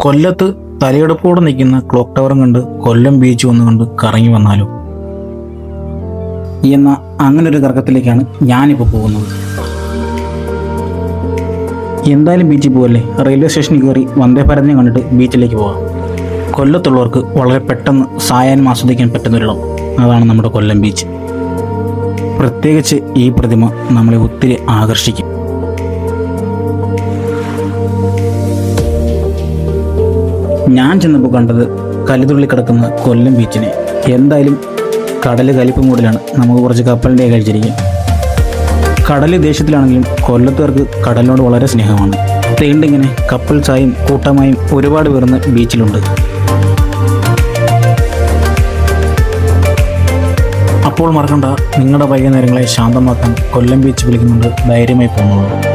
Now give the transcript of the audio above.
കൊല്ലത്ത് തലയെടുപ്പോടെ നിൽക്കുന്ന ക്ലോക്ക് ടവറും കണ്ട് കൊല്ലം ബീച്ച് വന്നുകൊണ്ട് കറങ്ങി വന്നാലോ എന്ന അങ്ങനെ ഒരു കറക്കത്തിലേക്കാണ് ഞാനിപ്പോൾ പോകുന്നത്. എന്തായാലും ബീച്ചിൽ പോകല്ലേ, റെയിൽവേ സ്റ്റേഷനിൽ കയറി വന്ദേ ഭാരതിനെ കണ്ടിട്ട് ബീച്ചിലേക്ക് പോകാം. കൊല്ലത്തുള്ളവർക്ക് വളരെ പെട്ടെന്ന് സായാഹ്നം ആസ്വദിക്കാൻ പറ്റുന്നൊരിടം, അതാണ് നമ്മുടെ കൊല്ലം ബീച്ച്. പ്രത്യേകിച്ച് ഈ പ്രതിമ നമ്മളെ ഒത്തിരി ആകർഷിക്കും. ഞാൻ ചെന്നപ്പോൾ കണ്ടത് കലിതുള്ളി കിടക്കുന്ന കൊല്ലം ബീച്ചിനെ. എന്തായാലും കടൽ കലിപ്പ് മൂടിലാണ്, നമുക്ക് കുറച്ച് കപ്പലിൻ്റെ കഴിച്ചിരിക്കാം. കടൽ ദേശത്തിലാണെങ്കിലും കൊല്ലത്തുകാർക്ക് കടലിനോട് വളരെ സ്നേഹമാണ്. തീണ്ടിങ്ങനെ കപ്പൽ ചായും കൂട്ടമായും ഒരുപാട് പേർന്ന് ബീച്ചിലുണ്ട്. അപ്പോൾ മറക്കണ്ട, നിങ്ങളുടെ വൈകുന്നേരങ്ങളെ ശാന്തമാക്കാൻ കൊല്ലം ബീച്ച് വിളിക്കുന്നുണ്ട്. ധൈര്യമായി പോകുന്നുണ്ട്.